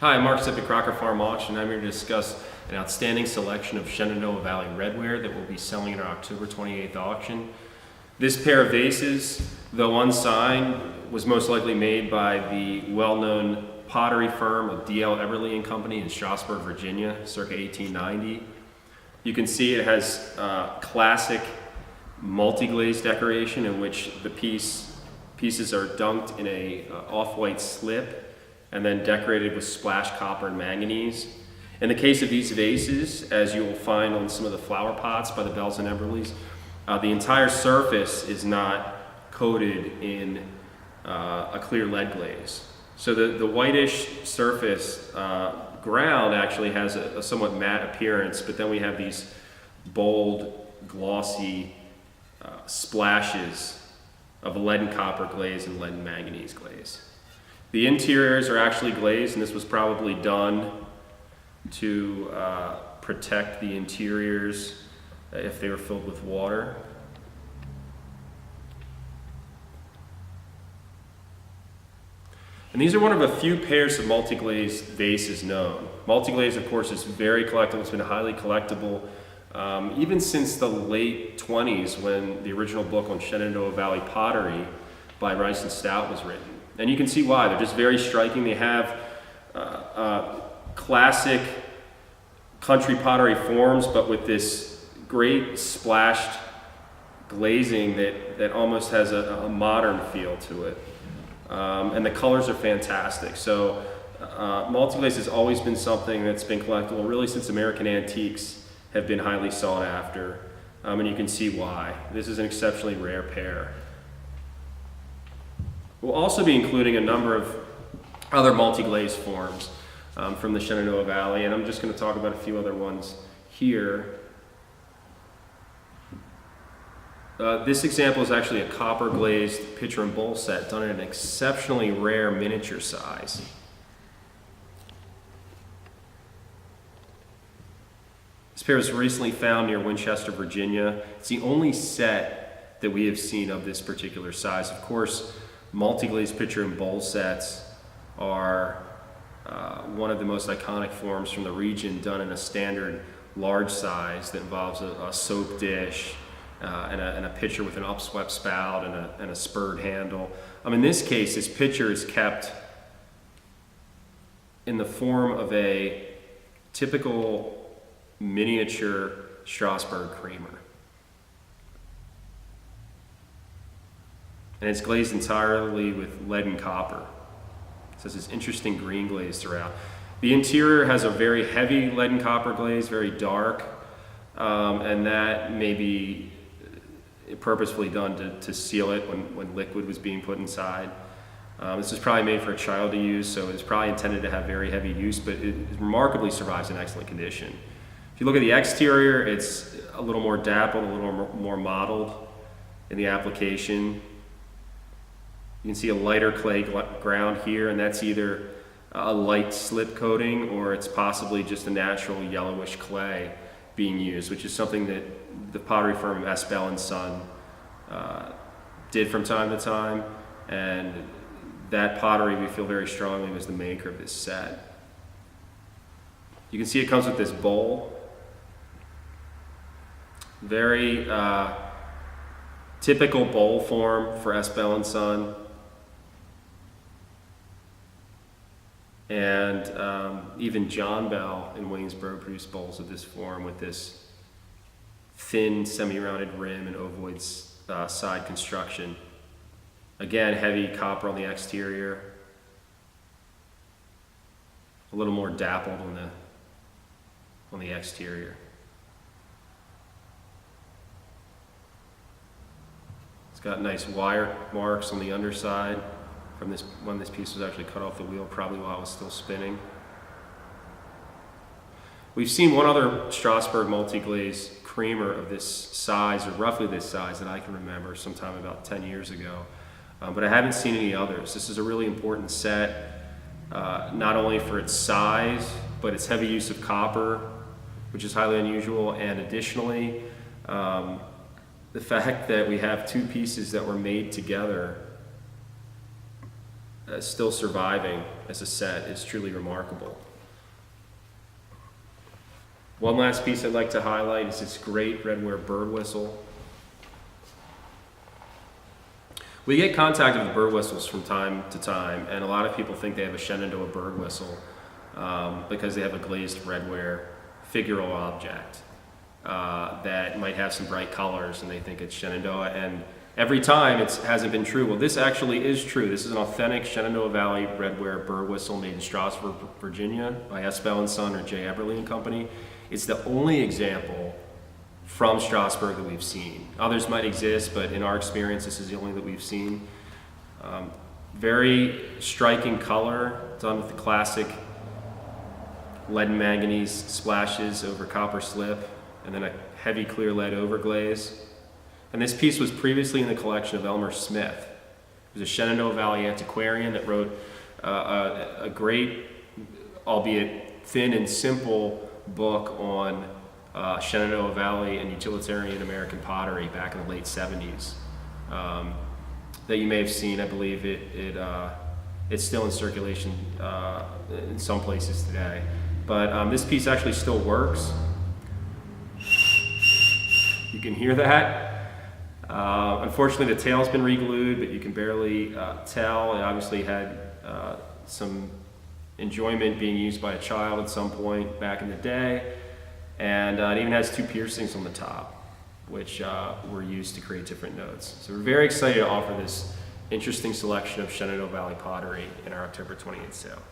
Hi, I'm Mark at Crocker Farm Auction. I'm here to discuss an outstanding selection of Shenandoah Valley Redware that we'll be selling in our October 28th auction. This pair of vases, though unsigned, was most likely made by the well-known pottery firm of D.L. Everly & Company in Strasburg, Virginia, circa 1890. You can see it has classic multi-glazed decoration in which the pieces are dunked in a off-white slip and then decorated with splashed copper and manganese. In the case of these vases, as you will find on some of the flower pots by the Bells and Everlys, the entire surface is not coated in a clear lead glaze. So the whitish surface ground actually has a somewhat matte appearance, but then we have these bold, glossy splashes of a lead and copper glaze and lead and manganese glaze. The interiors are actually glazed, and this was probably done to protect the interiors if they were filled with water. And these are one of a few pairs of multi-glazed vases known. Multi-glazed, of course, is very collectible. It's been highly collectible even since the late 20s, when the original book on Shenandoah Valley pottery by Rice and Stout was written. And you can see why. They're just very striking. They have classic country pottery forms, but with this great splashed glazing that almost has a modern feel to it. And the colors are fantastic. So multi-glaze has always been something that's been collectible really since American antiques have been highly sought after. And you can see why. This is an exceptionally rare pair. We'll also be including a number of other multi-glaze forms from the Shenandoah Valley, and I'm just going to talk about a few other ones here. This example is actually a copper glazed pitcher and bowl set done in an exceptionally rare miniature size. This pair was recently found near Winchester, Virginia. It's the only set that we have seen of this particular size. Of course, multi-glazed pitcher and bowl sets are one of the most iconic forms from the region, done in a standard large size that involves a soap dish and a pitcher with an upswept spout and a spurred handle. In this case, this pitcher is kept in the form of a typical miniature Strasburg creamer. And it's glazed entirely with lead and copper. So there's this interesting green glaze throughout. The interior has a very heavy lead and copper glaze, very dark, and that may be purposefully done to seal it when liquid was being put inside. This is probably made for a child to use, so it's probably intended to have very heavy use, but it remarkably survives in excellent condition. If you look at the exterior, it's a little more dappled, a little more mottled in the application. You can see a lighter clay ground here, and that's either a light slip coating or it's possibly just a natural yellowish clay being used, which is something that the pottery firm S. Bell & Son did from time to time, and that pottery we feel very strongly was the maker of this set. You can see it comes with this bowl. Very typical bowl form for S. Bell & Son. And even John Bell in Waynesboro produced bowls of this form with this thin semi-rounded rim and ovoid side construction. Again, heavy copper on the exterior, a little more dappled on the exterior. It's got nice wire marks on the underside from this when this piece was actually cut off the wheel, probably while it was still spinning. We've seen one other Strasburg multi-glaze creamer of this size, or roughly this size, that I can remember sometime about 10 years ago, but I haven't seen any others. This is a really important set, not only for its size, but its heavy use of copper, which is highly unusual, and additionally, the fact that we have two pieces that were made together still surviving as a set is truly remarkable. One last piece I'd like to highlight is this great Redware Birdwhistell. We get contacted with birdwhistles from time to time, and a lot of people think they have a Shenandoah birdwhistle because they have a glazed redware figural object that might have some bright colors, and they think it's Shenandoah. And every time it hasn't been true. Well, this actually is true. This is an authentic Shenandoah Valley Redware Birdwhistell made in Strasburg, Virginia by Espel & Son or J. Eberly and Company. It's the only example from Strasburg that we've seen. Others might exist, but in our experience, this is the only that we've seen. Very striking color, done with the classic lead and manganese splashes over copper slip, and then a heavy clear lead overglaze. And this piece was previously in the collection of Elmer Smith, who's a Shenandoah Valley antiquarian that wrote a great, albeit thin and simple, book on Shenandoah Valley and utilitarian American pottery back in the late 70s that you may have seen. I believe it's still in circulation in some places today. But this piece actually still works. You can hear that. Unfortunately, the tail's been re-glued, but you can barely tell. It obviously had some enjoyment being used by a child at some point back in the day. And it even has 2 piercings on the top, which were used to create different notes. So we're very excited to offer this interesting selection of Shenandoah Valley pottery in our October 28th sale.